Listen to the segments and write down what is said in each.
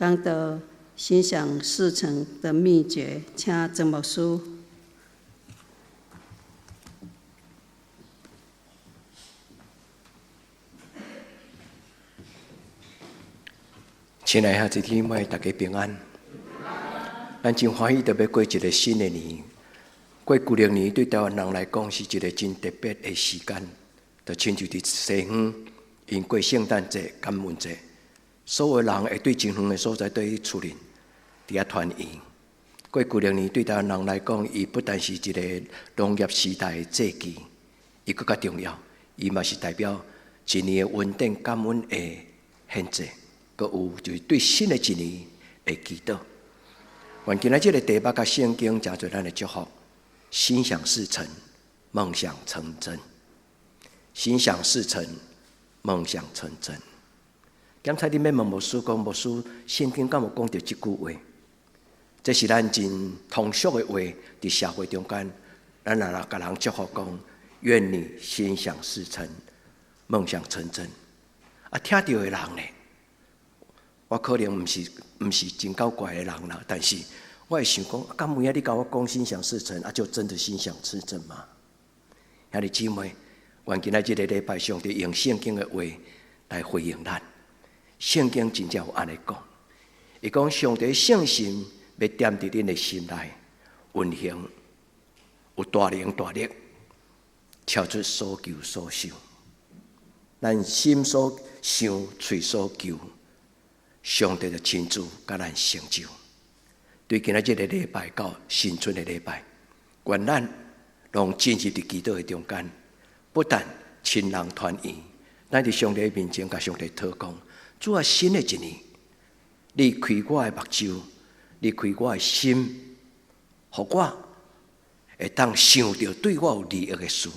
讲到心想事成的秘诀，请曾牧师。亲爱的孩子姊妹，大家平安。咱真欢喜，特别过一个新的年。过旧历年对台湾人来讲是一个真特别的时间，就亲像伫西方因过圣诞节、感恩节，所有人会对真远的所在对厝里伫遐团圆。过旧历年对台湾人来讲，伊不但是一个农业时代的祭期，伊更加重要，伊嘛是代表一年的稳定感恩的献祭。阁有就是对新的一年的祈祷。愿今仔这个题目甲圣经真侪咱的祝福，心想事成，梦想成真。心想事成，梦想成真。刚才你们问牧师讲，牧师圣经敢有讲到这句话？这是咱真通俗的话，伫社会中间，咱若甲人祝福讲，愿你心想事成，梦想成真。啊，听到的人呢？我可能毋是真够怪的人啦，但是我会想讲，敢有影你甲我讲心想事成，就真的心想事成吗？兄弟姊妹，愿今仔这个礼拜上帝用圣经的话来回应咱。圣经真正有安尼讲，伊讲上帝圣心要踮伫恁的心内运行，有大能大力，超出所求所想。咱心所想，嘴所求。上帝的亲自甲咱成就。对今仔这个礼拜到新春的礼拜，愿咱拢进入伫祈祷的中间，不但亲人团圆，咱伫上帝面前甲上帝祷告，主啊，新的一年，你开我的目睭，你开我的心，互我会当想到对我有利益的事。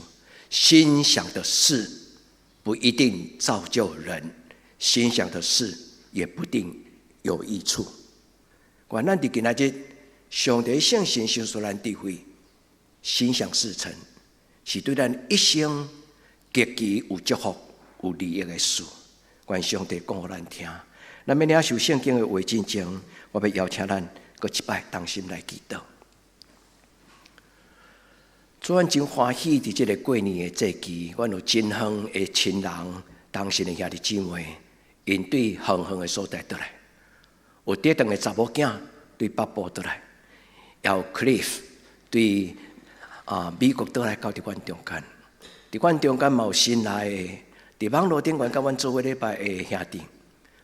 心想的事不一定造就人，心想的事也不定有益处。愿咱伫今仔日，上帝圣神赏赐咱智慧，心想事成，是对咱一生极其有祝福、有利益的事。愿上帝讲互咱听。咱要领受圣经的话之前，我要邀请咱搁一摆同心来祈祷。主，阮真欢喜伫这个过年的节期，阮有真远的亲人、同心的兄弟姊妹。因对远远的所在倒来，有跌顿的查某囝对北部倒来，也有 Cliff 对美国倒来到伫阮中间。伫阮中间嘛有新来的，伫网络顶甲阮做伙礼拜的兄弟，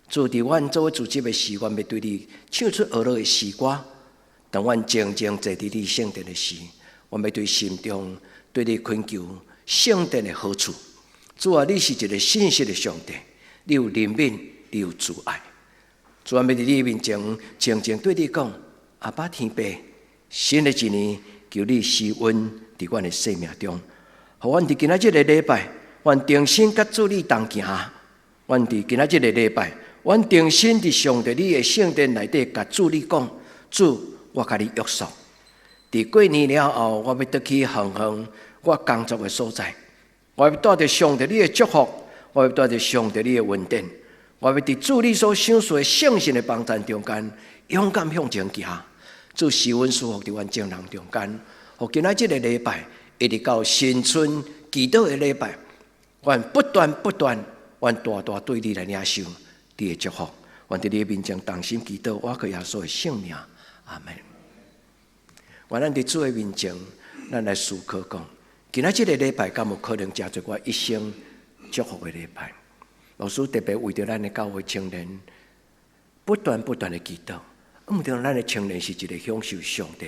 做伫阮做伙组织的时，阮要对你唱出俄罗的诗歌。当阮静静坐伫你圣殿的时，阮要对心中对你恳求圣殿的好处。主啊，你是一个信实的上帝。你有怜悯，你有慈爱。主啊，要伫你面前静静对你讲：阿爸天父，新的一年，求你施恩伫阮的生命中，互阮伫今仔日的礼拜，阮定心甲主你同行。阮伫今仔日的礼拜，阮定心伫上帝你的圣殿内底，甲主你讲：主，我甲你约束。伫过年了后，我要倒去远远我工作的所在，我要带着上帝你的祝福。我要带着上帝你的恩典，我要伫主你所赏赐的圣神的帮助中间，勇敢向前行。主施恩赐福伫阮众人中间，互今仔这个礼拜，一直到新春祈祷的礼拜，阮不断，阮大大对你来领受你的祝福。阮伫你面前同心祈祷，我靠耶稣的圣名，阿门。愿咱伫主的面前，咱来思考讲，今仔这个礼拜，敢有可能加做我一生祝福的礼拜？老师特别为着咱的教会青年，不断的祈祷。毋对，咱的青年是一个享受上帝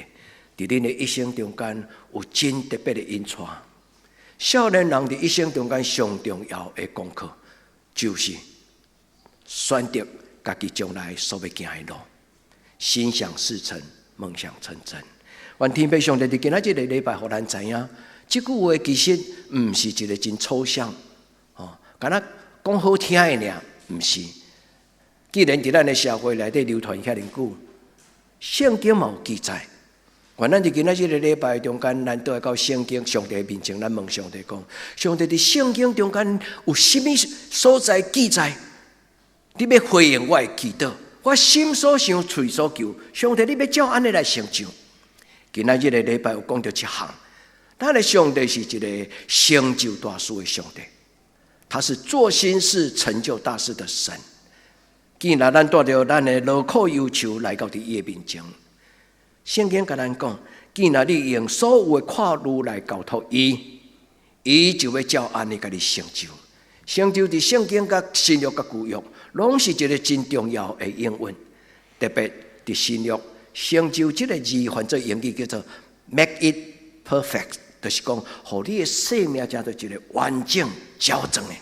伫恁的一生中间有真特别的恩赐。少年人伫一生中间上重要的功课，就是选择家己将来所要行的路，心想事成，梦想成真。愿天父上帝伫今仔日个礼拜，互咱知影，这句话其实毋是一个真抽象，敢若讲好听的尔，毋是。既然伫咱的社会内底流传遐尼久，圣经嘛有记载。愿咱伫今仔日个礼拜中间，咱倒来到圣经上帝面前，咱问上帝讲：上帝伫圣经中间有甚物所在记载？你要回应我的祈祷，我心所想，嘴所求，上帝你要照安尼来成就。今仔日的礼拜有讲到一项，咱的上帝是一个成就大事的上帝，他是做新事、成就大事的神。既然咱带着咱的劳苦忧愁来到伊的面前，圣经甲咱讲，既然你用所有的跨路来交托伊，伊就要照安尼甲你成就。成就伫圣经、甲新约、甲旧约，拢是一个真重要的应允。特别伫新约，成就这个字，换作英语叫做 make it perfect， 就是讲，互你的生命才做一个完整、矫正的。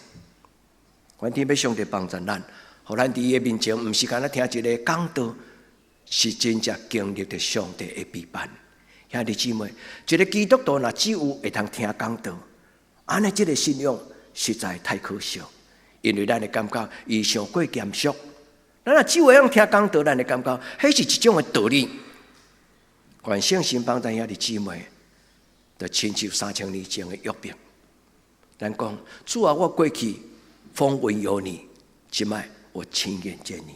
愿天要上帝帮助咱，互咱伫伊的面前，毋是干那听一个讲道，是真正经历着上帝的陪伴。兄弟姊妹，一个基督徒若只有会通听讲道，安尼这个信仰实在太可笑，因为咱会感觉伊上过严肃。咱若只有会晓听讲道，咱会感觉迄是一种的道理。愿圣神帮咱兄弟姊妹，就亲像3000年前的约伯。咱讲，主啊，我过去风闻有你，今麦我亲眼见你。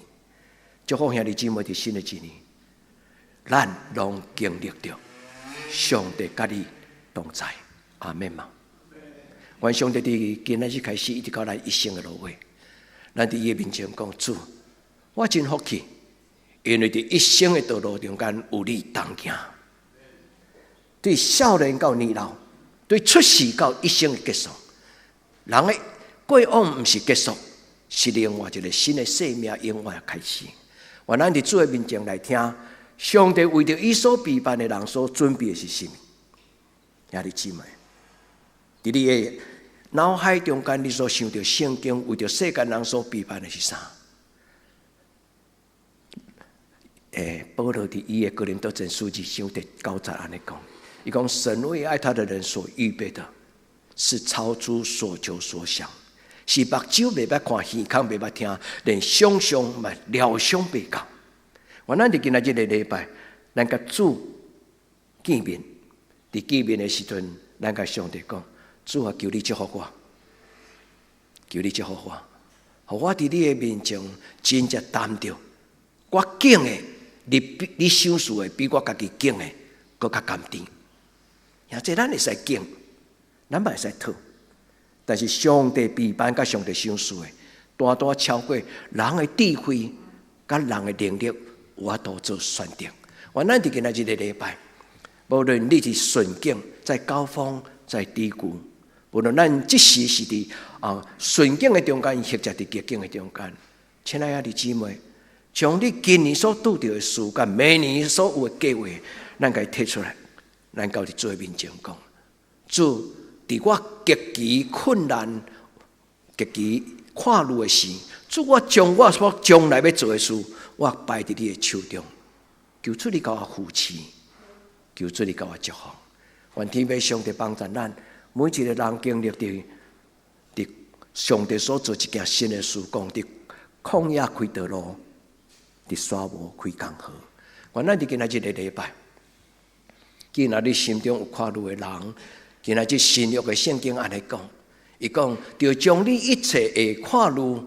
祝福兄弟姊妹伫新的一年，咱拢经历着上帝甲你同在。阿们嘛。愿上帝伫今仔日开始一直到咱一生的路尾，咱伫伊面前讲，主，我真福气，因为伫一生的道路中间有你同行。对少年到年老，对出世到一生的结束，人的过往毋是结束，是另外一个新的生命永远开始。愿咱伫主的面前来听，上帝为着伊所陪伴的人所准备的是什么？兄弟姊妹，伫你的脑海中间，你所想到圣经为着世间人所陪伴的是啥？保罗伫伊的哥林多前书2章第9节安尼讲，伊讲神为爱他的人所预备的，是超出所求所想，是目睭袂捌看，耳孔袂捌听，连想象嘛料想袂到。我咱伫今仔日的礼拜，咱甲主见面，伫见面的时阵，咱甲上帝讲。主啊，求你祝福我，求你祝福我，互我伫你的面前真正担着我敬的，你想事的比我家己敬的搁较甘甜。也即咱会使敬，咱嘛会使讨，但是上帝陪伴甲上帝想事的，大大超过人的智慧甲人的能力，我都做选择。我咱伫今仔日的礼拜，无论你是顺境，在高峰，在低谷。无论咱即时是伫顺境的中间，或者伫逆境的中间，亲爱的姊妹，将你今年所拄到的事，甲明年所有的计划，咱甲伊摕出来，咱到伫主的面前讲，主，伫我极其困难、极其看路的时，主，我将我所将来要做的事，我摆伫你的手中，求主你甲我扶持，求主你甲我祝福，愿天父上帝帮助咱。每一个人经历伫上帝所做一件新的事，讲伫旷野开道路，伫沙漠开江河。原来伫今仔日的礼拜，既然你心中有看路的人，今仔日新约的圣经安尼讲，伊讲要将你一切的看路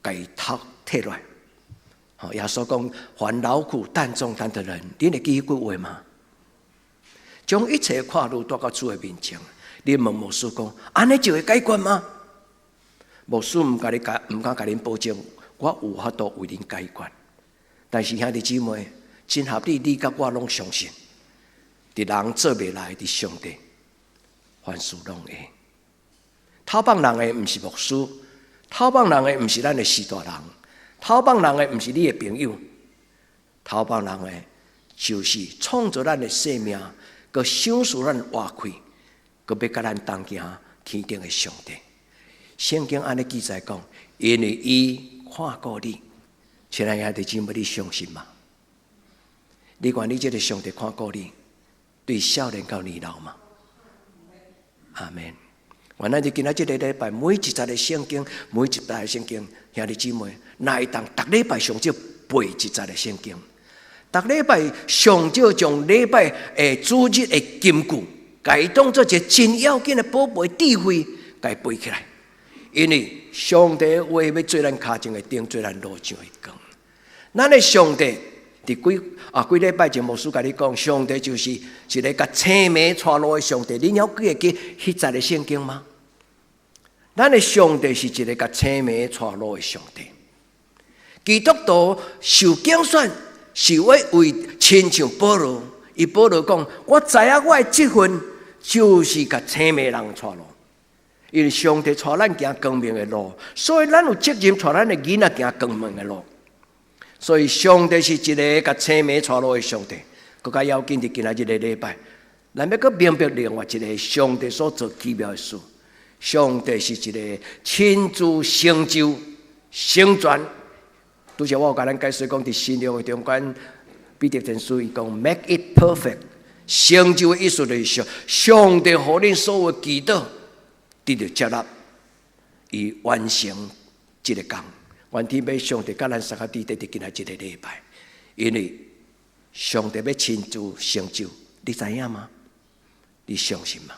解脱摕来。耶稣讲，凡劳苦担重担的人，你会记迄句话吗？将一切的看路带到主的面前。你问牧师讲，安尼就会解决吗？牧师毋敢甲恁保证，我有法度为恁解决。但是兄弟姊妹，真合理，你甲我拢相信，伫人做袂来，伫上帝，凡事拢会。偷帮人的毋是牧师，偷帮人的毋是咱的士大人，偷帮人的毋是你的朋友，偷帮人的就是创造咱的生命，佮享受咱活开。佮要甲咱同行天顶的上帝，圣经安尼记载讲，因为伊看过你，亲爱兄弟姊妹，你相信吗？你愿你这个上帝看过你，对少年到年老吗？阿门。原来就今仔这个礼拜，每一节的圣经，每一节的圣经，兄弟姊妹，哪会当逐礼拜上少背一节的圣经？逐礼拜上少将礼拜的主日的金句。把伊当作一个真要紧的宝贝智慧，把伊背起来。因为上帝话要做咱脚前的灯，做咱路上的光。咱的上帝，伫几礼拜前牧师甲你讲，上帝就是一个甲青梅带路的上帝。你还记得迄节的圣经吗？咱的上帝是一个甲青梅带路的上帝。基督徒受拣选，是要为亲像保罗，保罗讲：我知影我的职分就是甲青梅人带路。因为上帝带咱行光明的路，所以咱有责任带咱的囡仔行光明的路。所以上帝是一个甲青梅带路的上帝。更加要紧的，今仔日的礼拜，咱要搁明白另外一个上帝所做奇妙的事。上帝是一个亲自成就、成全。拄则我有甲咱解释讲，伫新约的中间，彼得前书伊讲 ，make it perfect， 成就的意思就是上帝互恁所有祈祷得到接纳，以完成这个工。愿天父上帝甲咱三个弟弟伫今仔日的礼拜，因为上帝要亲自成就，你知影吗？你相信吗？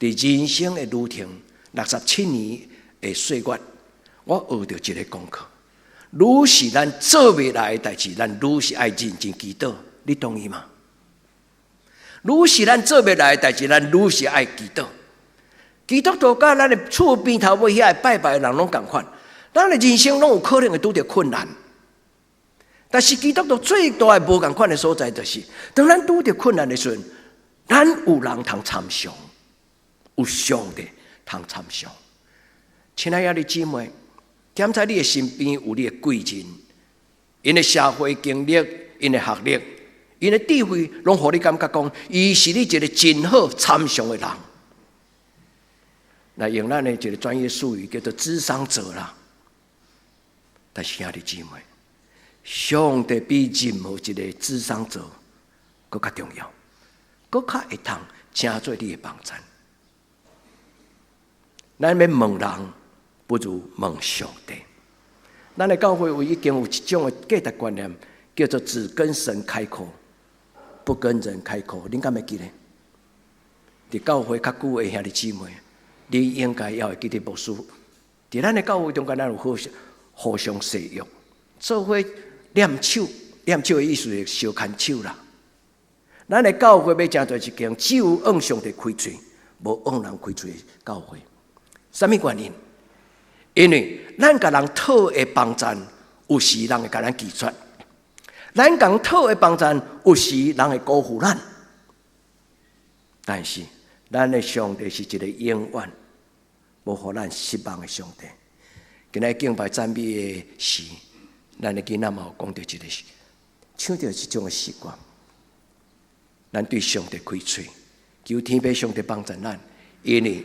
伫人生的旅程67年的岁月，我学到一个功课：愈是咱做袂来的代志，咱愈是爱认真祈祷。你同意吗？愈是咱做袂来的代志，咱愈是爱祈祷。基督徒甲咱的厝边头尾遐拜拜的人拢同款，咱的人生拢有可能会拄到困难。但是基督徒最大的无同款的所在，就是当咱拄到困难的时阵，咱有人通参详。有上帝通参详。亲爱的姊妹，检查你的身边有你的贵人，因的社会经历、因的学历、因的智慧，拢互你感觉讲，伊是你一个真好参详的人。那用咱的一个专业术语叫做諮商者啦。但是，亲爱的姊妹，上帝比任何一个諮商者更加重要，更加会通成做你的帮衬。咱要问人，不如问上帝。咱的教会已经有一种的价值观念，叫做只跟神开口，不跟人开口。恁敢会记得？伫教会较久的兄弟姊妹，你应该要会记得牧师。伫咱的教会中间，咱有互相使用，做伙念手，念手的意思是相牵手啦。咱的教会要真做一间，只有往上帝开嘴，无往人开嘴的教会。什么原因？因为咱甲人讨的帮衬，有时人会甲咱拒绝；咱甲人讨的帮衬，有时人会辜负咱。但是，咱的上帝是一个永远无互咱失望的上帝。今日敬拜赞美的时，咱的囡仔嘛有讲到一个，唱到一种的习惯。咱对上帝开嘴，求天父上帝帮衬咱，因为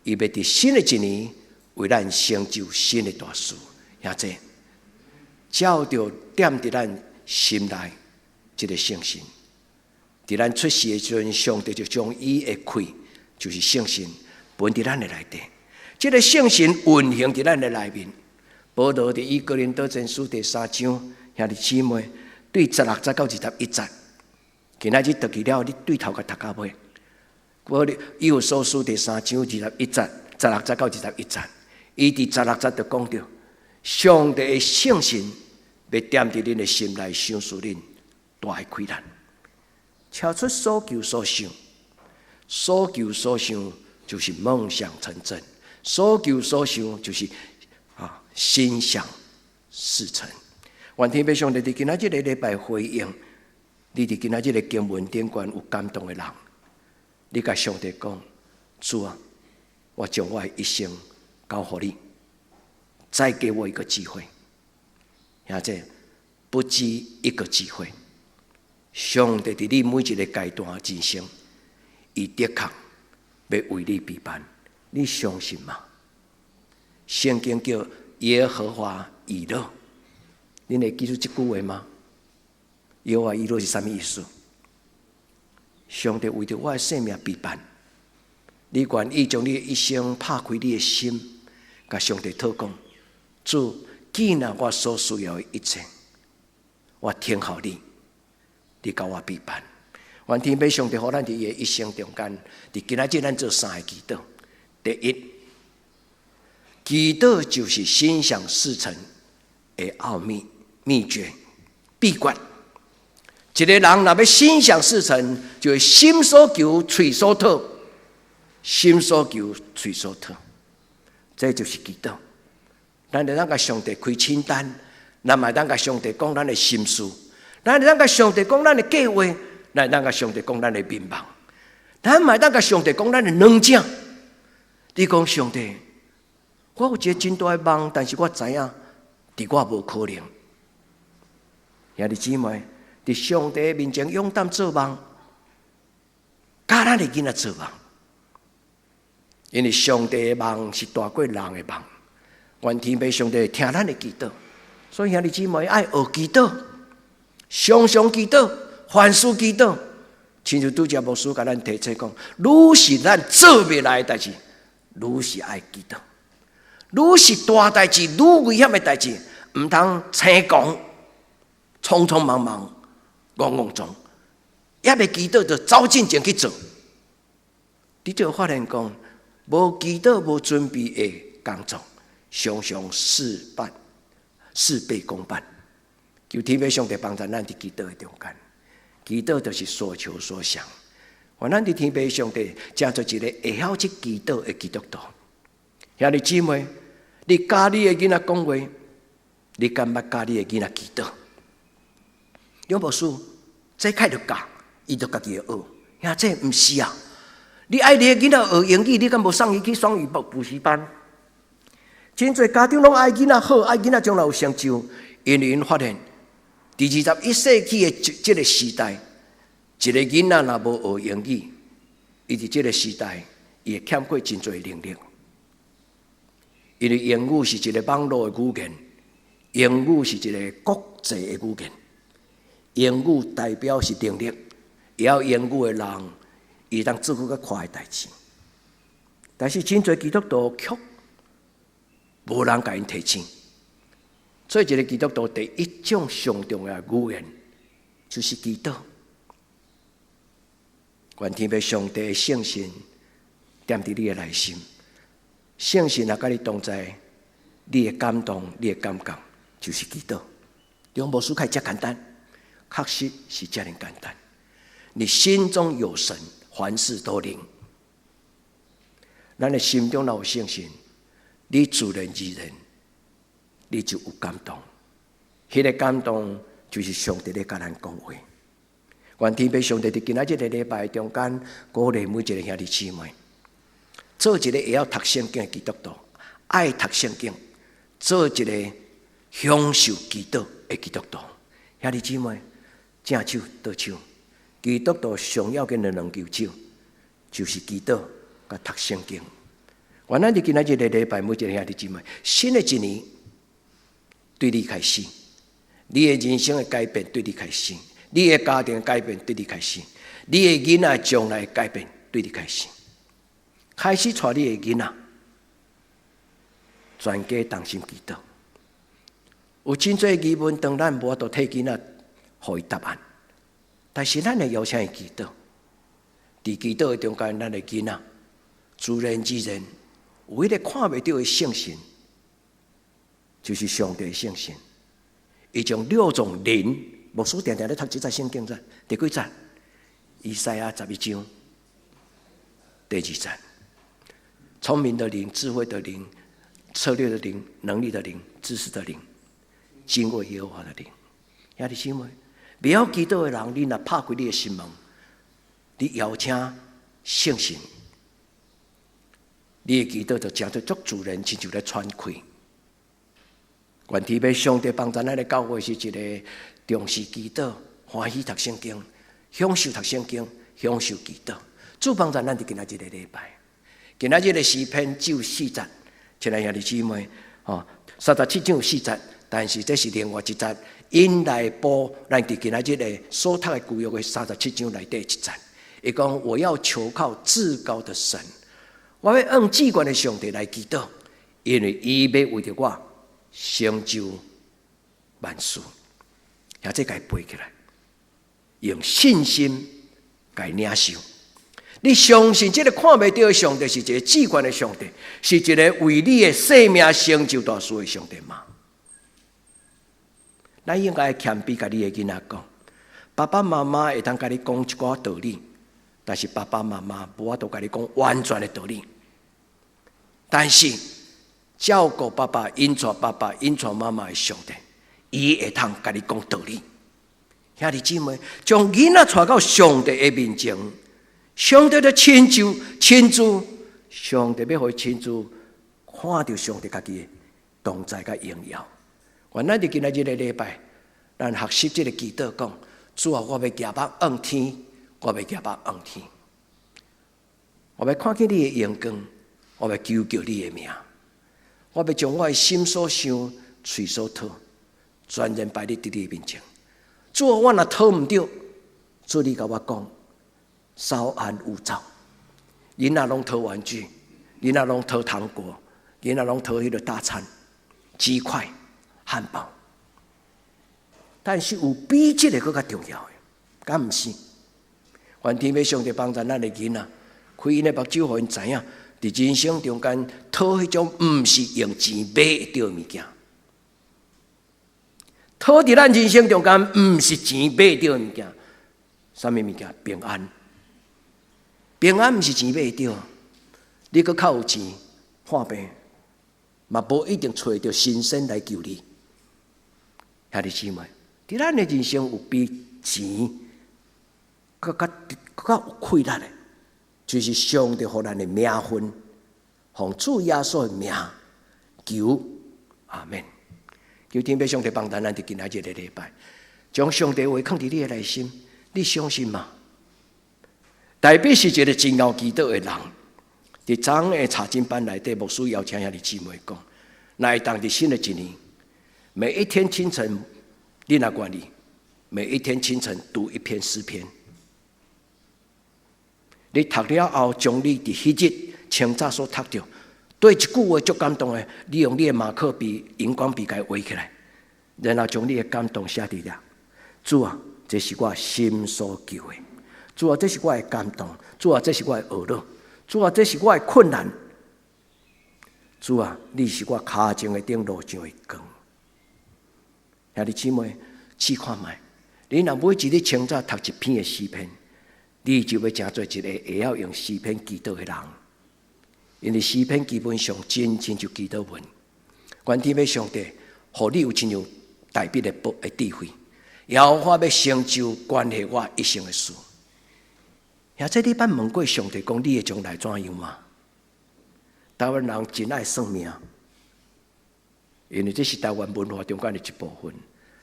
伊要伫新的一年为咱成就新的大事。兄弟，照着踮伫咱心内这个信心，伫咱出世的时阵，上帝就将伊的气，就是信心，分伫咱的内底。这个信心运行伫咱的内面。保罗伫以哥林多前书第3章，兄弟姊妹，对16节到21节，今仔日读起了，你对头甲读到尾。以弗所书第3章21节，16节到21节，伊伫16节就讲到，上帝的圣心要踮伫恁的心内，赏赐恁大的开展，超出所求所想。所求所想就是梦想成真，所求所想就是心想事成。愿天父上帝伫今仔日的礼拜回应，你伫今仔日的经文顶悬有感动的人。你甲上帝讲，主啊，我将我的一生交予你，再给我一个机会。兄弟，不止一个机会，上帝伫你每一个阶段的人生，伊的确要为你陪伴。你相信吗？圣经叫耶和华以勒，你会记住这句话吗？耶和华以勒是什么意思？上帝为着我的生命陪伴，你愿意将你的一生拍开你的心，甲上帝祷告，主，既然我所需要的一切，我听候你，你甲我陪伴。愿天父上帝互咱伫伊的一生中间，伫今仔日咱做3个祈祷。第一，祈祷就是心想事成的奥秘秘诀、秘诀。一个人若要心想事成，就会心所求，嘴所讨。心所求，嘴所讨，这就是祈祷。咱就当甲上帝开清单，咱嘛当甲上帝讲咱的心事，咱就当甲上帝讲咱的计划，咱当甲上帝讲咱的愿望，咱嘛当甲上帝讲咱的软件。你讲上帝，我有一个真大的梦，但是我知影，伫我无可能。兄弟姊妹，伫上帝面前勇敢做梦，教咱的囡仔做梦。因为上帝的梦是大过人的梦，愿天父上帝听咱的祈祷。所以兄弟姊妹爱学祈祷，常常祈祷，凡事祈祷。亲像拄则牧师甲咱提醒讲，愈是咱做袂来的代志，愈是爱祈祷；愈是大代志，愈危险的代志，唔通青狂、匆匆忙忙、莽莽撞，也未祈祷就走进前去做。你就发现讲。无祈祷、无准备的工作，常常事倍功半。求天父上帝帮助咱伫祈祷的中间，祈祷就是所求所想。愿咱伫天父上帝成做一个会晓去祈祷的基督徒。兄弟姊妹，你教你的囡仔讲话，你敢捌教你的囡仔祈祷？有无事？这开着教，伊就家己会学。呀，这毋是啊！你爱你的囡仔学英语，你敢无送伊去双语补习班？真侪家长拢爱囡仔好，爱囡仔将来有成就，因为因发现，第21世纪的这个时代，一个囡仔若无学英语，伊伫这个时代，伊会欠过真侪能力。因为英语是一个网络的语言，英语是一个国际的语言，英语代表是能力，会晓英语的人。伊当做更较快的代志，但是真侪基督徒却无人甲因提醒。所以一个基督徒第一种上重要的语言就是祈祷。愿天父上帝的圣神踮伫你的内心，圣神也甲你同在，你的感动、你的感觉就是祈祷。用无书开遮简单，确实是遮尔简单。你心中有神。凡事都灵，咱的心中若有圣神，你自然而然，你就有感动。迄个感动就是上帝咧甲咱讲话。愿天父上帝伫今仔日个礼拜中间，鼓励每一个兄弟姊妹，做一个会晓读圣经的基督徒，爱读圣经，做一个享受祈祷的基督徒。兄弟姊妹，正手倒手。基督徒上要紧的两球手，就是祈祷甲读圣经。愿咱伫今仔日个礼拜，每一个兄弟姊妹，新的一年对你开始，你的人生的改变对你开始，你的家庭的改变对你开始，你的囡仔将来的改变对你开始，开始带你的囡仔全家同心祈祷。有真侪疑问，当咱无法度替囡仔予伊答案。但是咱会邀请伊祈祷，伫祈祷的中间，咱的囡仔自然而然有迄个看袂到的圣神，就是上帝的圣神。伊将6种灵，牧师常常咧读这节圣经章，第几章？以赛亚11章第2章。聪明的灵、智慧的灵、策略的灵、能力的灵、知识的灵、敬畏耶和华的灵。兄弟姊妹。不要祈祷的人，你若拍开你的心门，你邀请圣神，你的祈祷就成做足自然，亲像咧喘气。愿天父上帝帮助咱的教会是一个重视祈祷、欢喜读圣经、享受读圣经、享受祈祷。主帮助咱伫今仔日个礼拜，今仔日的诗篇只有4节，亲爱兄弟姊妹，37章有4节，但是这是另外一节。因来播咱伫今仔日的所读的旧约的37章内底1节，伊讲我要求靠至高的神，我要用至高的上帝来祈祷，因为伊要为着我成就万事。也这该背起来，用信心该领受。你相信这个看袂到的上帝是一个至高的上帝，是一个为你的生命成就大事的上帝吗？咱应该谦卑，甲你的囡仔讲，爸爸妈妈会当甲你讲一寡道理，但是爸爸妈妈无法度甲你讲完全的道理。但是照顾爸爸、引带爸爸、引带妈妈的上帝，伊会通甲你讲道理。兄弟姊妹，将囡仔带到上帝的面前，上帝的亲自，上帝要互亲自看到上帝家己的同在甲荣耀。原来伫今仔日的礼拜，咱学习这个祈祷讲：主啊，我要举目望天，我要举目望天，我要看见你的阳光，我要求叫你的名，我要将我的心所想、嘴所吐，全然摆伫你的面前。主啊，我若讨唔到，主你甲我讲，稍安勿躁。囡仔拢讨玩具，囡仔拢讨糖果，囡仔拢讨迄个大餐、鸡块、汉堡。但是有比这个更加重要的，敢唔是？愿天父上帝帮助咱的囡仔，开因的目睭，互因知影，伫人生中间讨迄种唔是用钱买得到的物件。讨伫咱人生中间，唔是钱买得到的物件，什么物件？平安。平安唔是钱买得到，你搁较有钱，看病嘛无一定找到神仙来救你。兄弟姊妹，伫咱的人生有比钱更加有困难的，就是上帝互咱的名分，奉主耶稣的名求，阿门。求天父上帝帮助咱伫今仔日的礼拜，将上帝话放伫你的内心，你相信吗？代表是一个真有祈祷的人，伫昨的查经班内底，牧师邀请兄弟姊妹讲，若会当伫新的一年，每一天清晨，你若愿意，每一天清晨读一篇诗篇。你读了后，将你伫迄日清早所读到，对一句话足感动的，你用你的马克笔、荧光笔给画起来，然后将你的感动写伫了。主啊，这是我心所求的。主啊，这是我的感动；主啊，这是我的懊恼；主啊，这是我的困难；主啊，你是我脚前的顶路上的光。兄弟姊妹，试看卖，你若每一日清早读一篇的诗篇，你就要成做一个会晓用诗篇祈祷的人。因为诗篇基本上真就祈祷文。愿天父上帝，互你有真有代笔的智慧，也有我要成就关系我一生的事。也这你捌问过上帝讲你的将来怎样吗？台湾人真爱算命，因为这是台湾文化中间的一部分，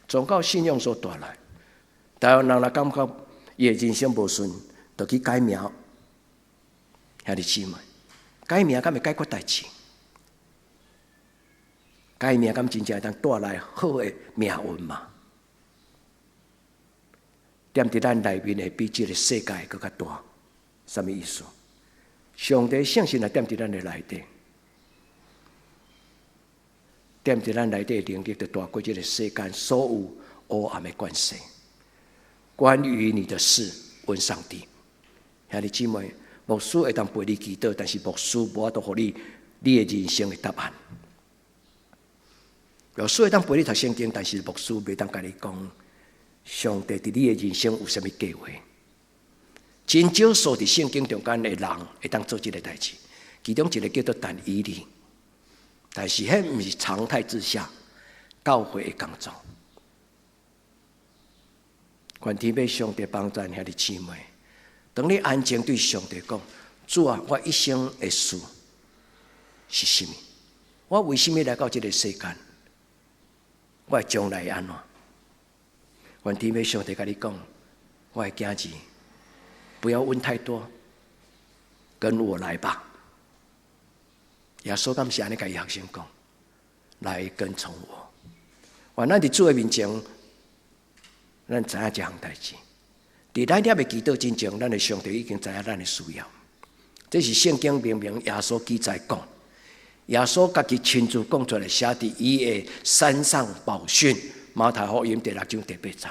宗教信仰所带来。台湾人若感觉伊的人生无顺，就去改名。兄弟姊妹，改名敢会解决代志？改名敢真正会当带来好的命运吗？踮伫咱内面的比这个世界更加大，什么意思？上帝圣神也踮伫咱的内底，踮伫咱内底的能力，就大过这个世间所有黑暗的关系。关于你的事，问上帝。兄弟姊妹，牧师会当陪你祈祷，但是牧师无法度互你的人生的答案。牧师会当陪你读圣经，但是牧师袂当甲你讲。上帝伫你的人生有啥物计划？真少数伫圣经中间的人会当做这个代志，其中一个叫做但以理，但是迄毋是常态之下教会的工作。愿天父上帝帮助兄弟姊妹，当你安静对上帝讲：主啊，我一生的事是什么？我为什么来到这个世间？我的将来安怎？愿天父上帝甲你讲，我的囝子，不要问太多，跟我来吧。耶稣敢是安尼甲伊学生讲，来跟从我。原来伫主的面前，咱知影这项代志。伫咱了的祈祷之前，咱的上帝已经知影咱的需要。这是圣经明明耶稣记载讲，耶稣家己亲自讲出来，写伫伊的山上宝训。马太福音第6章第8节，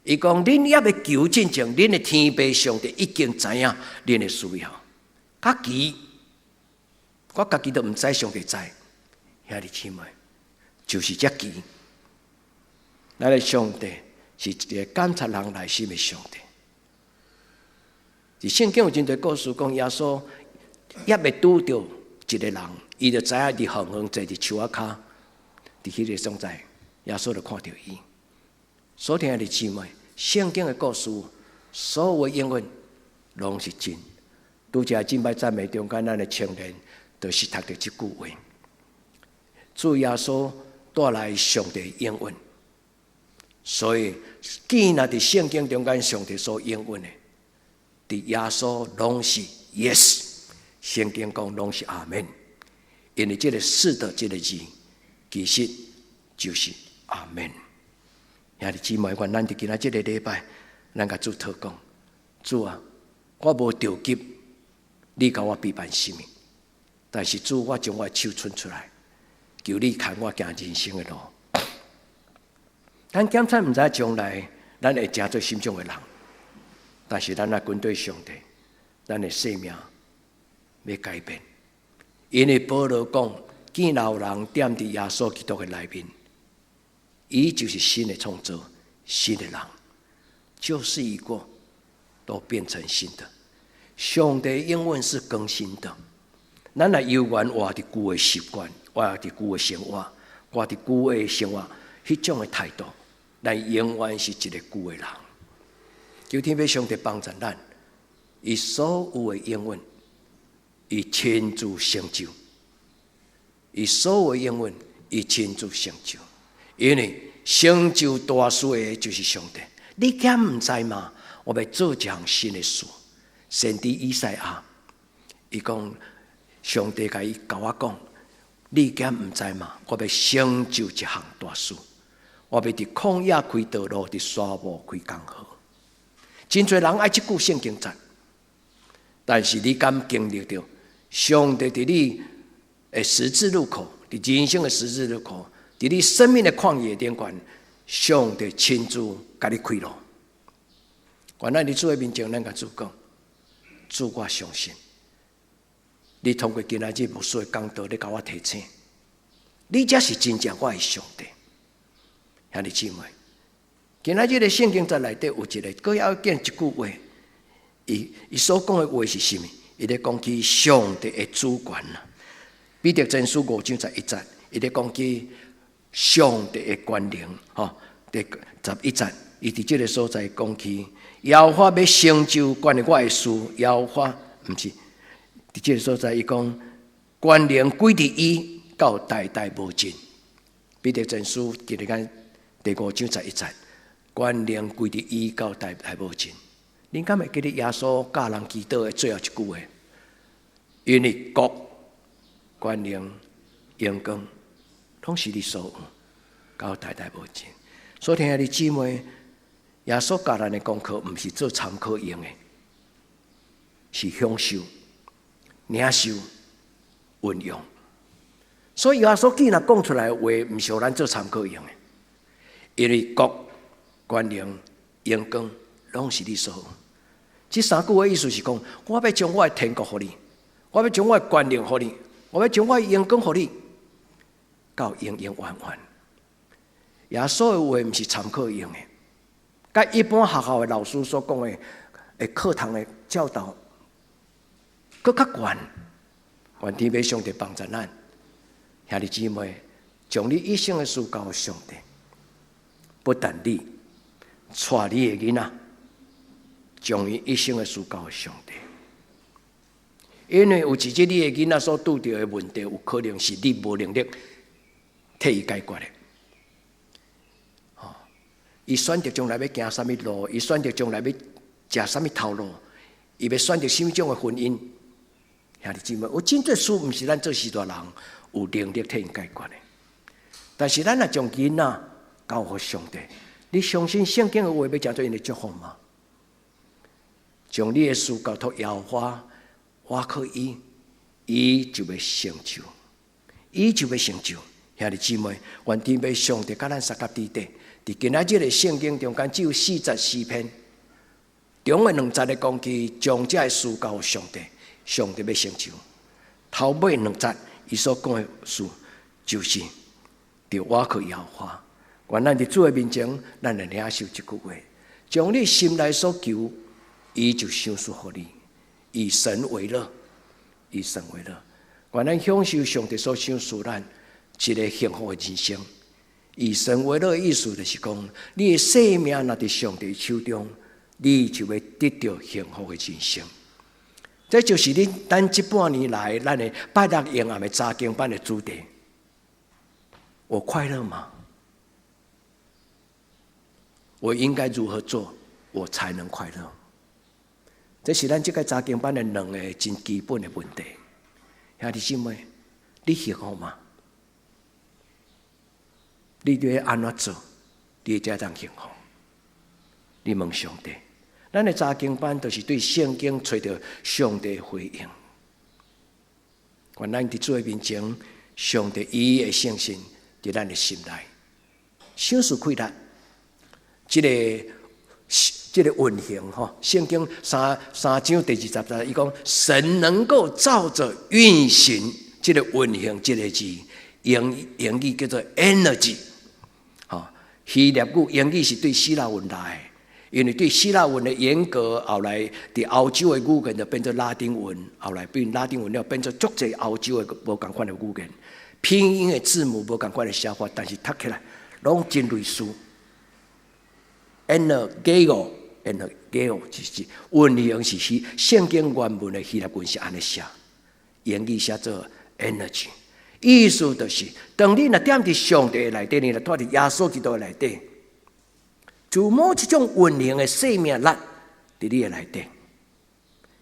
伊讲：恁也要求进前，恁的天父上帝已经知影恁的需要。家己，我家己都毋知，上帝知。兄弟姊妹，就是遮奇。咱的上帝是一个监察人内心的上帝。伫圣经有真侪故事讲，耶稣也未拄到一个人，伊就知影伫远远坐伫树仔骹，伫迄个所在，耶稣就看到伊。所听的姊妹，圣经的故事，所有的应允拢是真。拄则敬拜赞美中间，咱的青年就是读到这句话：主耶稣带来上帝的应允。所以，既然伫圣经中间上帝所应允的，伫耶稣拢是 yes， 圣经讲拢是阿门。因为这个是的这个字，其实就是阿门。兄弟姊妹，愿咱伫今仔这个礼拜，咱甲主祷讲：主啊，我无着急，你甲我陪伴生命，但是主，我将我的手伸出来，求你牵我行人生的路。咱检测毋知将来，咱会成做心中的人，但是咱若跟对上帝，咱的生命要改变。因为保罗讲，既然有人踮伫耶稣基督的内面，伊就是新的创造，新的人，旧事已过，都变成新的。上帝应允是更新的，咱若犹原活伫旧的习惯，活伫旧的生活，活伫旧的生活，迄种的态度，咱永远是一个旧的人。求天父上帝帮助咱，伊所有的应允，伊亲自成就；伊所有的应允，伊亲自成就。因为成就大事的就是上帝。你敢唔知吗？我要做一项新的事。先知以赛亚，伊讲上帝甲我讲，你敢唔知吗？我要成就一项大事。我要伫旷野开道路，伫沙漠开江河。真侪人爱即句圣经赞，但是你敢经历到上帝伫你的十字路口，伫人生的十字路口，伫你生命的旷野顶端，上帝亲自甲你开路。原来你主的面前，咱甲主讲，主我相信，你通过今仔日无数的讲道，你甲我提醒，你才是真正我的上帝。兄弟姊妹，今仔日的圣经在内底有一个，佮要见一句话，伊所讲的话是什么？伊咧讲起上帝的主权啦。彼得前书5章11节，伊咧讲起上帝的权能，第11节，伊伫这个所在讲起，耶和华要成就关于我的事，耶和华毋是伫这个所在，伊讲权能归伫伊，到代代无尽。彼得前书今日间第5章11节，权能归伫伊，到代代无尽。恁敢会记得耶稣教人祈祷的最后一句话？因为国、权能、荣光，拢是你所有，到代代无尽。所以听你姊妹，耶稣教咱的功课，毋是做参考用的，是享受、领受、运用。所以耶稣既然讲出来的话，毋是互咱做参考用的，因为国、权能、荣光，拢是你所有。这三句的意思是讲，我要将我的天国给你，我要将我的权能给你，我要将我的荣光给你，到永永远远。耶稣的话不是参考用的，甲一般学校的老师所讲的课堂的教导，更较悬。愿天父上帝帮助咱，兄弟姊妹，将你一生的事交给上帝，不但你，带你的囡仔。将伊一生的事交给上帝，因为有一日你的囡仔所拄到的问题，有可能是你无能力替伊解决的。伊选择将来要行什么路，伊选择将来要食什么头路，伊要选择什么种的婚姻，兄弟姊妹，有真侪事毋是咱做许多人有能力替伊解决的。但是咱若将囡仔交给上帝，你相信圣经的话要成做因的祝福吗？将你的事交托耶和华，我可以，伊就要成就，伊就要成就。兄弟姊妹，愿天父上帝甲咱三甲地底，伫今仔日的圣经中间只有44篇，中的2节的讲起将这事交给上帝，上帝要成就。头尾2节伊所讲的事，就是对我可耶和华，愿咱伫主的面前，咱来领受这句话：将你心内所求，伊就赏赐予你。以神为乐，以神为乐。愿咱享受上帝所赏赐咱一个幸福的人生。以神为乐的意思就是讲，你的生命若伫上帝手中，你就会得到幸福的人生。这就是咱这半年来咱的拜六永暗的查经班的主题。我快乐吗？我应该如何做，我才能快乐？这是咱这个查经班的两个真基本的问题。兄弟姊妹，你幸福吗？你要安怎做，你才能幸福？你问上帝。咱的查经班就是对圣经找到上帝的回应。愿咱伫主的面前，上帝伊的圣心伫咱的心内，赏赐开力。这个运行吼，圣经三章第20节，伊讲神能够照着运行，这个运行这个字，英语叫做 energy。希腊语、英语是对希腊文来的。因为对希腊文的严格，后来伫欧洲的语言就变做拉丁文，后来变拉丁文了变做足侪欧洲的无同款的语言，拼音的字母无同款的写法，但是读起来拢真类似。energeo 就是运行是圣经原文的希腊文是安尼写，英语写做 energy， 意思就是当你若踮伫上帝内底，你若蹛伫耶稣基督内底。就某一种运行的生命力，伫你的内底。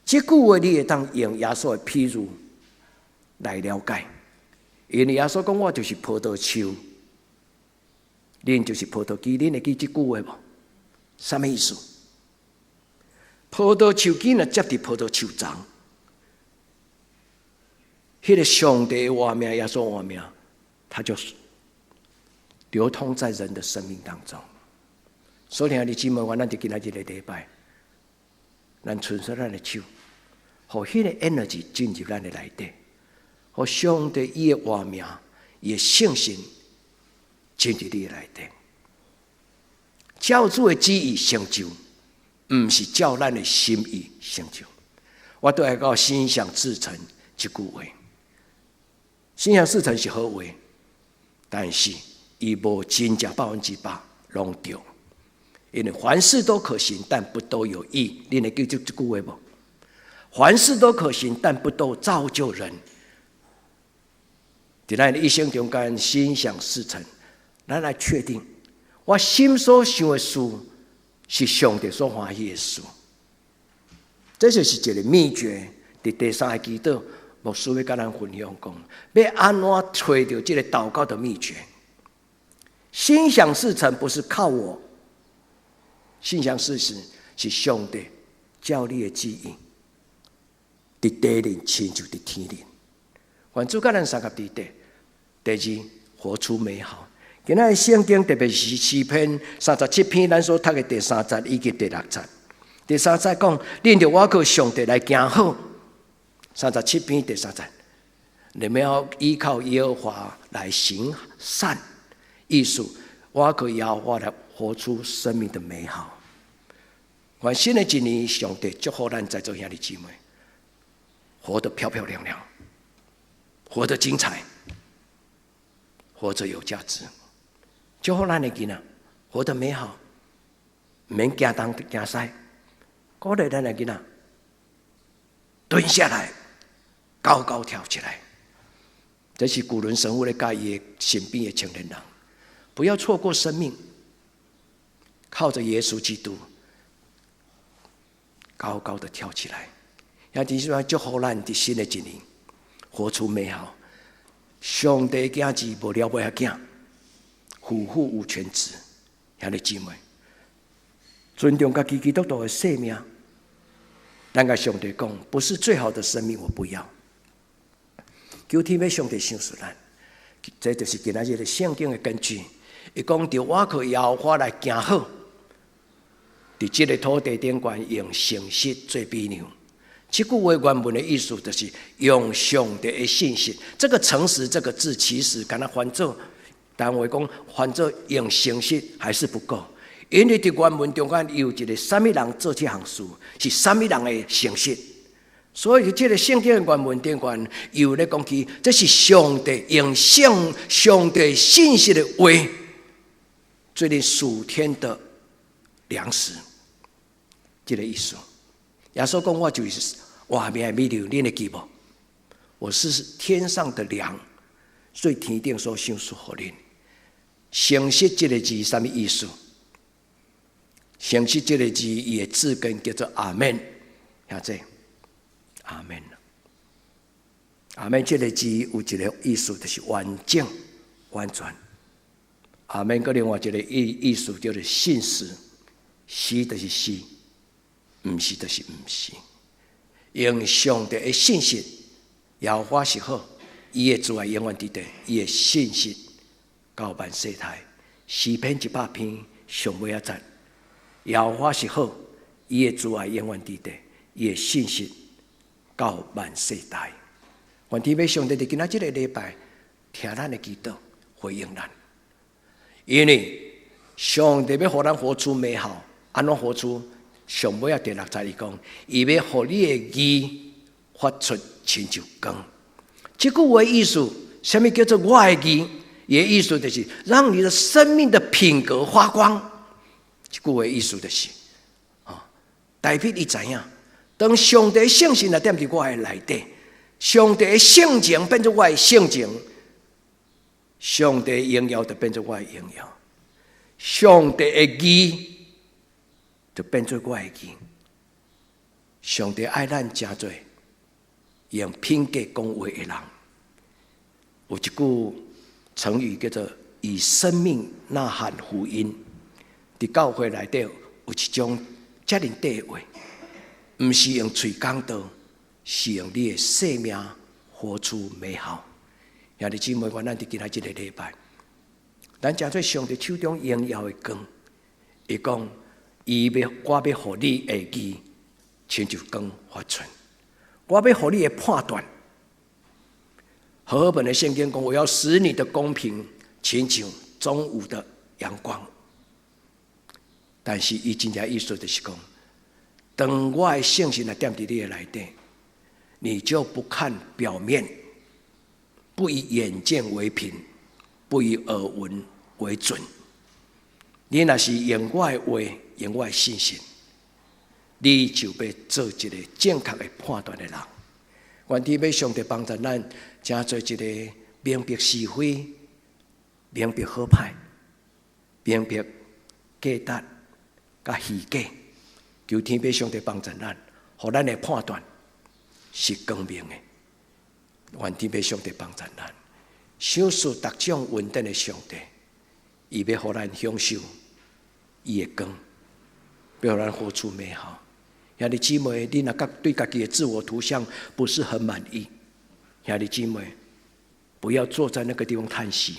这句话你会当用耶稣的譬如来了解，因为耶稣讲：“我就是葡萄树，恁就是葡萄枝。”恁会记这句话无？什么意思？葡萄树枝若接伫葡萄树丛，迄个上帝的话命、耶稣的话命，它就流通在人的生命当中。所以兄弟姊妹，咱伫今仔日的礼拜，咱伸出咱的手，互迄个 energy 进入咱的内底，互上帝伊的话命、伊的圣心进入你的内底。照主的旨意成就，毋是照咱的心意成就。我都爱到心想事成这句话，心想事成是好话，但是伊无真正100%拢对。因为凡事都可行，但不都有益。你会记住这句话无？凡事都可行，但不都造就人。在咱的一生中间，心想事成，咱来确定，我心所想的事是上帝所欢喜的事。这就是一个秘诀。在第3个祈祷，牧师要跟咱分享讲，要安怎找到这个祷告的秘诀？心想事成不是靠我。心想事成是上帝照你的旨意，伫地里亲像伫天里。愿主甲咱三个伫地。第二，活出美好。今仔圣经特别是诗篇37篇，咱所读的第3节以及第6节。第3节讲，恁着我靠上帝来行好。37篇第3节，你们要依靠耶和华来行善。意思，我靠耶和华来活出生命的美好。愿新的一年，上帝祝福咱在座兄弟姊妹，活得漂漂亮亮，活得精彩，活着有价值。祝福咱的囡仔活得美好，唔免惊东惊西，鼓励咱的囡仔蹲下来，高高跳起来。这是古伦神父咧教伊的身边的青年人，不要错过生命，靠着耶稣基督。高高的跳起来，也就是说，祝福咱伫新的一年，活出美好。上帝囝子无了尾仔囝，夫妇有全职，兄弟姊妹，尊重家己基督徒的生命。咱甲上帝讲，不是最好的生命，我不要。求天要上帝赏赐咱，这就是今仔日的圣经的根据。伊讲着我靠耶和华来行好。伫这个土地顶端用诚实做比量，这句话原文的意思就是用上帝的信心。这个诚实这个字，其实敢若翻做但话讲，犯做用诚实还是不够，因为伫原文中间有一个什么人做这项事，是什么人的诚实。所以，这个圣经的原文中间有咧讲起，这是上帝用上帝信息的话，做你属天的粮食，这个意思。耶稣讲：“我就是外面的米粒，你会记无？我是天上的粮，所以天顶所赏赐给你。”诚实这个字什么意思？诚实这个字，伊的字根叫做阿门，晓得？阿门。阿门这个字有一个意思，就是完整、完全。阿门，个另外一个意思叫做信实，是就是是，不是就是不是。用上帝的信息，耶和华是好，伊的慈爱永远伫地，伊的信息到万世代，诗篇100篇上尾节，耶和华是好，伊的慈爱永远伫地，伊的信息到万世代。愿天父上帝伫今仔这个礼拜，听咱的祈祷，回应咱。因为上帝要互咱活出美好，安怎活出？上尾第6节伊讲，伊要互你的义发出亲像光。这句话的意思，什么叫做我的义？伊的意思就是让你的生命的品格发光。这句话的意思就是，代表你知影，当上帝的圣性来踮伫我的内底，上帝的性情变做我的性情，上帝的荣耀就变做我的荣耀，上帝的义就变做我的义。上帝爱咱真多用品格讲话的人。有一句成语叫做“以生命呐喊福音”。伫教会内底有一种遮尔地话，不是用嘴讲道，是用你的生命活出美好。兄弟姊妹，我咱伫今仔这个礼拜，咱真做上帝手中荣耀的光。伊讲，我要互你的义，亲像光发出；我要互你的判断。和合本的圣经讲，我要使你的公平亲像中午的阳光。但是伊真正意思就是讲，当我的圣性来踮伫你的内底，你就不看表面，不以眼见为凭，不以耳闻为准。你若是用我的话，用我的信心，你就要做一个正确的判断的人。愿天父上帝帮助咱，真做一个明白是非、明白好歹、明白价值甲虚假。求天父上帝帮助咱，互咱的判断是光明的。愿天父上帝帮助咱，享受各种稳定的上帝，伊要互咱享受伊的光，要互咱活出美好。兄弟姊妹，你若对自己的自我图像不是很满意，兄弟姊妹，不要坐在那个地方叹息。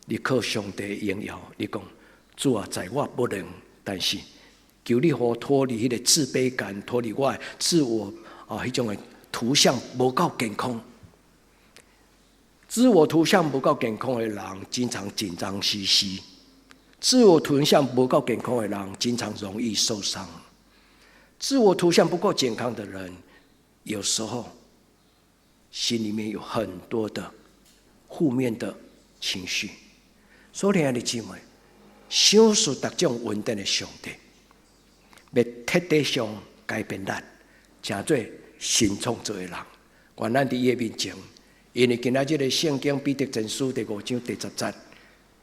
你靠上帝的荣耀，你讲主啊，在我不能，但是求你互脱离迄个自卑感，脱离我的自我迄种的图像无够健康。自我图像不够健康的人，经常紧张兮兮。自我图像不够健康的人，经常容易受伤。自我图像不够健康的人，有时候心里面有很多的负面的情绪。所以，兄弟姊妹，享受各种稳定的上帝，要彻底上改变咱，成做新创造的人。愿咱伫伊的面前，因为今仔日的圣经彼得前书第5章第10节，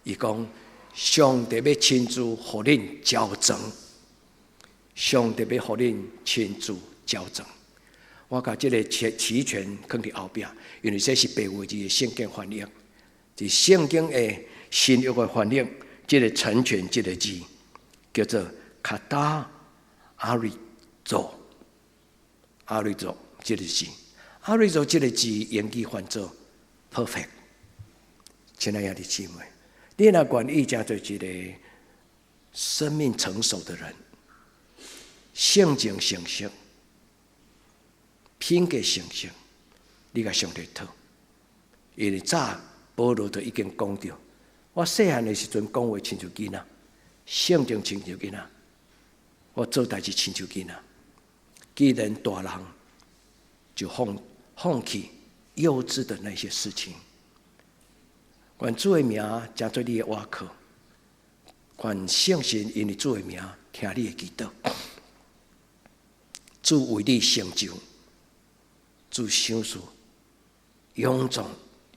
伊讲。上帝要亲自互恁矫正，上帝要互恁亲自矫正。我把这个词权放伫后边，因为这是白话字的圣经翻译，是圣经的新约的翻译。这个成全这个字叫做卡达阿瑞佐，阿瑞佐这个字，阿瑞佐这个字英语翻作 perfect。亲爱的姊妹。你若愿意真做一个生命成熟的人，性情成熟，品格成熟，你甲上帝讨，因为早保罗就已经讲到，我细汉的时阵讲话亲像囡仔，性情亲像囡仔，我做代志亲像囡仔。既然大人就放弃幼稚的那些事情。愿主的名成做你的瓦靠，愿圣神因为主的名听你的祈祷，主为你成就，主享受勇壮、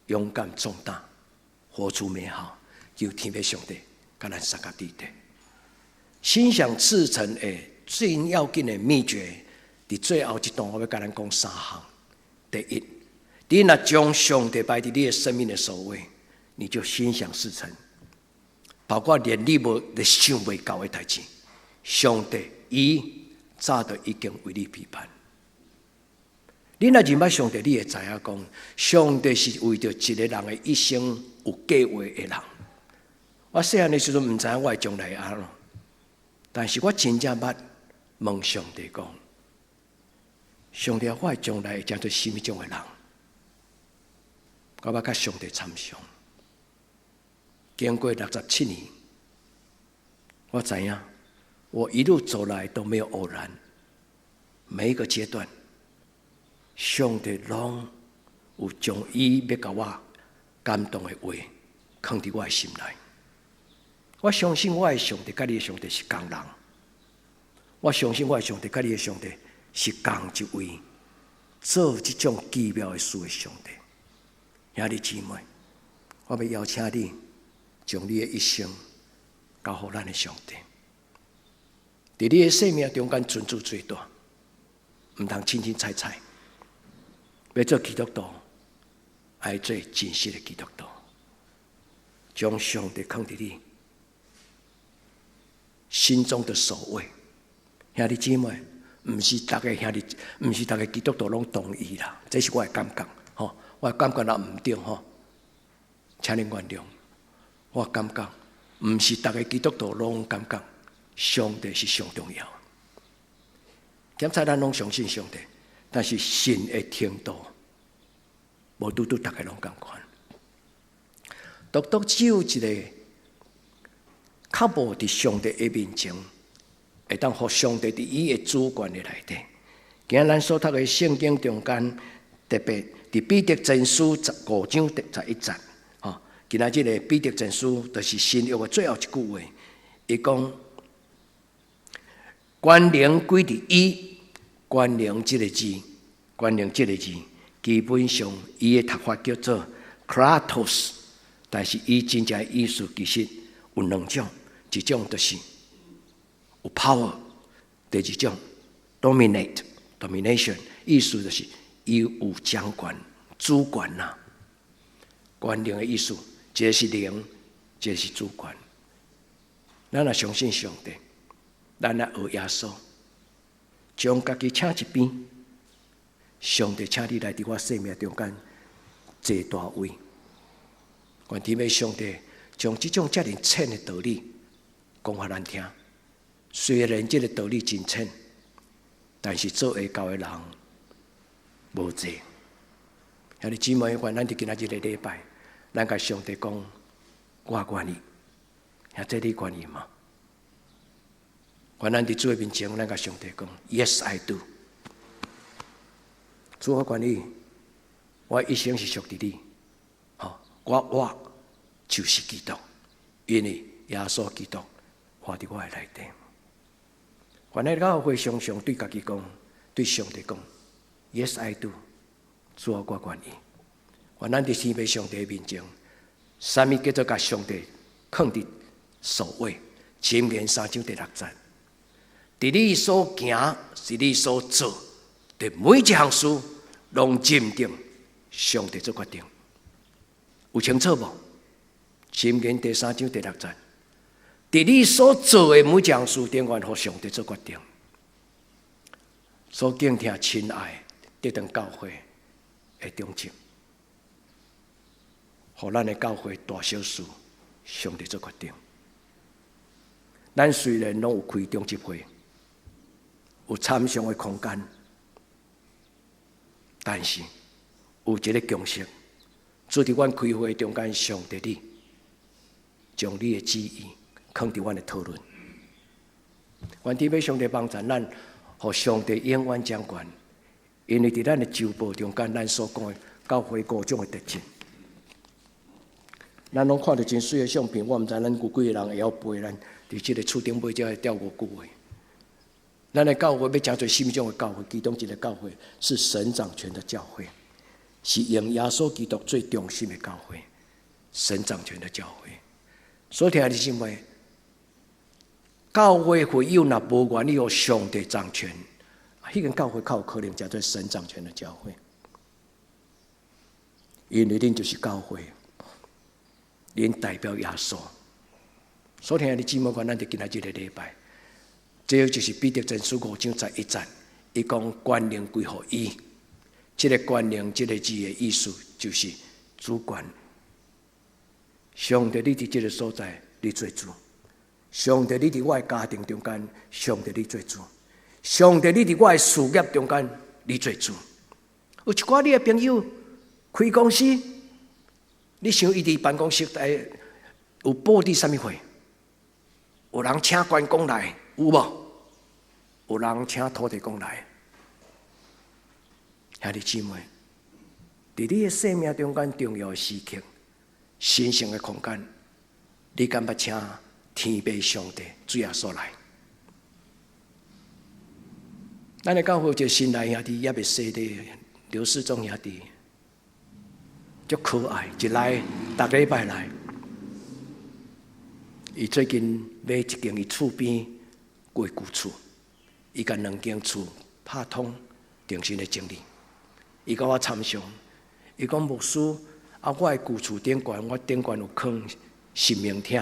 勇敢、壮大，活出美好。求天父上帝甲咱三个地地，心想事成的最要紧的秘诀，伫最后一段我要甲咱讲3项。第一，你若将上帝摆伫你的生命的首位，你就心想事成，包括连你你想袂到的代志，上帝伊早就已经为你批判。你若认捌上帝，你会知影讲，上帝是为着一个人的一生有计划的人。我细汉的时阵唔知影我的将来安怎，但是我真正捌问上帝讲，上帝，我的将来会成做什么种的人？我要甲上帝参详。经过67年，我知影，我一路走来都没有偶然，每一个阶段，上帝拢有将伊要甲我感动的话放伫我的心内。我相信我的上帝甲你的上帝是共人，我相信我的上帝甲你的上帝是共一位做这种奇妙的事的上帝。兄弟姊妹，我要邀请你，将你的一生交予咱的上帝。在你的生命中间尊主最大，唔通轻轻踩踩。要做基督徒，爱做真实的基督徒，将上帝放伫你心中的首位。兄弟姊妹，唔是大家兄弟，唔是大家基督徒拢同意啦，这是我的感觉，吼，我的感觉若唔对吼，请您原谅。我感觉唔是大家基督徒拢感觉上帝是上重要。检查咱拢相信上帝，但是信的程度，无拄拄大家拢共款。独独只有一个较无伫上帝的面前，会当互上帝伫伊的主权的内底。今日咱所读的圣经中间，特别伫彼得前书15章11节，今仔日个彼得前书就是新约的最后一句话，伊讲关联归伫伊，关联这个字，关联这个字，基本上伊的读法叫做 kratos， 但是伊真正的意思其实有两种，一种就是有 power， 第二种 domination， 意思就是伊有掌权、主权呐。关联的意思，一个是灵，一个是主权。咱若相信上帝，咱若学耶稣，将家己请一边，上帝请你来伫我生命中间坐大位。愿天父上帝将这种遮尔浅的道理讲予咱听。虽然这个道理真浅，但是做会到的人无济。兄弟姊妹，愿咱伫今仔日的礼拜，咱甲上帝讲，我愿意，兄弟你愿意吗？愿咱伫主的面前，咱甲上帝讲 ，Yes I do。主我愿意，我一生是属于你。我就是基督，因为耶稣基督活伫我的内底。愿咱教会常常对家己讲，对上帝讲 ，Yes I do。主我愿意。愿咱伫天父上帝面前，什么叫做甲上帝放伫首位？箴言3章第6节，伫你所行是你所做，伫每一项事拢认定上帝做决定。有清楚无？箴言第3章第6节，伫你所做的每一项事，定愿互上帝做决定。所敬听亲爱这堂教会的中心，互咱的教会大小事，上帝做决定。咱虽然拢有开中集会，有参详的空间，但是有一个共识。做伫阮开会中间，上帝你将你的旨意放伫阮的讨论。愿天父上帝帮助咱，互上帝永远掌权。因为伫咱的周报中间，咱所讲的教会各种的特质，咱拢看到真水的相片。我毋知咱有几个人会晓背咱伫即个厝顶尾才会吊5句话。咱的教会要讲做什么种的教会？其中一个教会是神掌权的教会，是用耶稣基督最中心的教会，神掌权的教会。所以听你认为，教会会有若无愿意由上帝掌权，迄间教会较有可能叫做神掌权的教会，因为恁就是教会，恁代表耶稣。所以听你姊妹看，咱就今仔日的礼拜。这就是彼得前书5章11节，伊讲权能归乎伊。这个权能，这个字的意思就是主权。上帝，你伫这个所在，你做主；上帝，你伫我的家庭中间，上帝你做主；上帝，你伫我的事业中间，你做主。有一寡你的朋友开公司，你想伊伫办公室内有布置什么会？有人请员工来，有无？有人请土地公来，兄弟姊妹，在你的生命中间重要的时刻、神圣的空间，你敢捌请天父上帝主耶稣来？咱的教会有一个新来兄弟，也未识的刘世忠兄弟，足可爱，一来逐礼拜来。伊最近买一间伊厝边过旧厝。伊甲2间厝拍通，重新的整理。伊甲我参详，伊讲牧师，我的旧厝顶悬，我顶悬有放神明厅，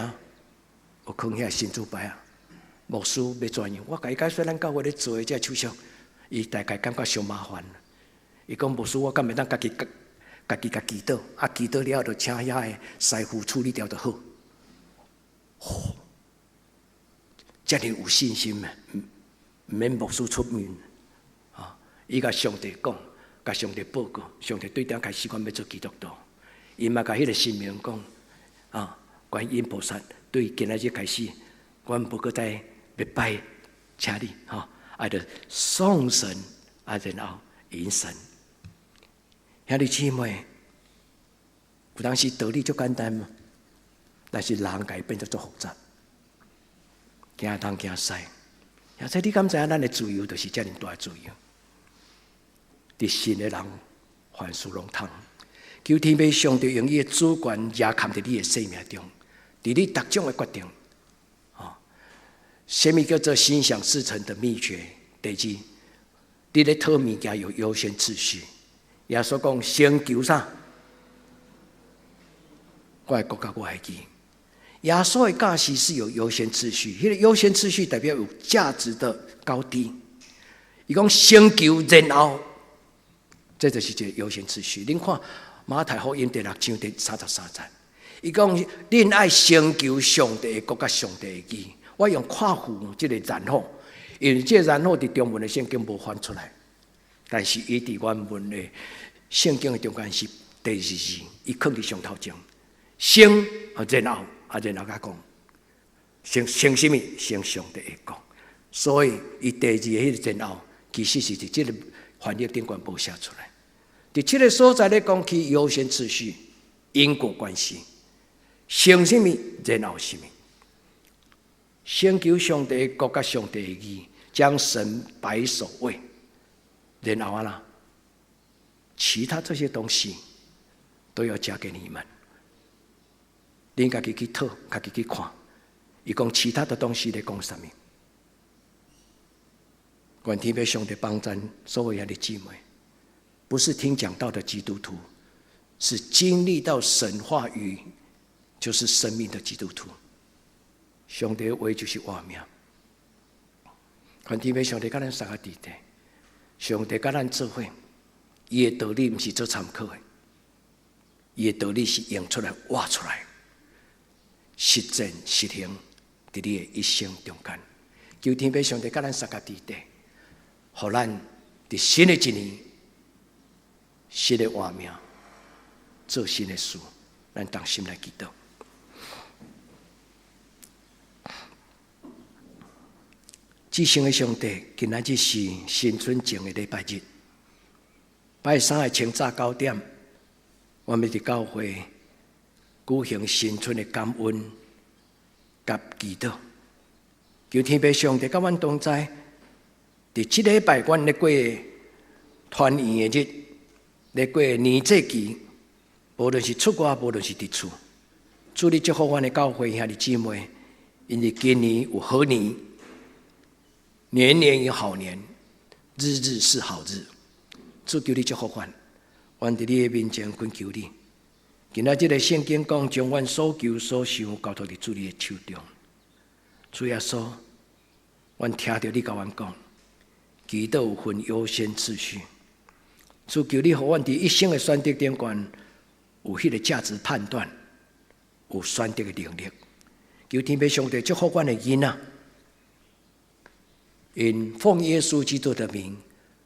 有放遐神主牌啊。牧师要怎样？我甲伊解说咱教会咧做的这手续，伊大概感觉伤麻烦。伊讲牧师，我敢会当家己祈祷，祈祷了就请遐的师傅处理掉就好。遮尔有信心的。唔免牧师出面，伊甲上帝讲，甲上帝报告，上帝对顶开始阮要做基督徒，伊嘛甲迄个神明讲，观音菩萨对今仔日开始，阮无搁再要拜，请你爱着颂神，然后迎神。兄弟姊妹，有当时道理足简单嘛，但是人改变得足复杂，惊东惊西。所以你敢知影咱的自由就是遮尔大的自由？伫信的人凡事拢通。求天父上帝用伊的主权压嵌伫你的生命中，伫你各种的决定。什么叫做心想事成的秘诀？第二，你咧讨物件有优先次序。耶稣讲先求啥？我的国家我会记。耶稣的教示是有优先次序，迄个优先次序代表有价值的高低。伊讲先求，然后，这就是一个优先次序。恁看马太福音第6章第33节，伊讲恁爱先求上帝的国甲上帝的义。我用看符这个然后，因为这然后伫中文的圣经无翻出来，但是伊伫原文的圣经的中间是第2字，伊放伫上头前，先然后。然后甲讲，先什么？先上帝的国。所以，伊第2个迄个然后，其实是伫这个翻译顶悬无写出来。伫这个所在咧讲起优先次序、因果关系，先什么？然后什么？先求上帝的国甲上帝的义，将神摆首位，然后啦，其他这些东西都要加给你们。恁家己去讨，家己去看。伊讲其他的东西咧讲什么？愿天父上帝帮助所有的姊妹，不是听讲道的基督徒，是经历到神话语，就是生命的基督徒。上帝的话就是活命。愿天父上帝甲咱三个地带，上帝甲咱做伙，伊的道理毋是做参考的，伊的道理是用出来、挖出来。实践实行在你的一生中间，求天父上帝甲咱三个地带，互咱伫新的一年、新的活命，做新的事。咱同心来祈祷。至圣的上帝，今仔日是新春前的礼拜日，拜三的清早9点，我们伫教会举行新春的感恩甲祈祷，求天父上帝甲阮同在。伫这礼拜，阮咧过团圆的日，咧过年节期，无论是出外，无论是伫厝，主你祝福阮的教会兄弟姊妹，因为今年有好年，年年有好年，日日是好日。主求你祝福阮，阮伫你的面前恳求你。今仔日个圣经讲，将阮所求所想交托伫主你的手中。主耶稣，阮听到你甲阮讲，祈祷有分优先次序。主求你，互阮伫一生的选择顶悬有迄个价值判断，有选择的能力。求天父上帝祝福阮的囡仔，因奉耶稣基督的名，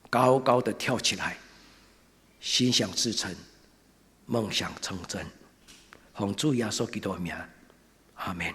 高高的跳起来，心想事成，梦想成真。奉主耶稣基督的名，阿们。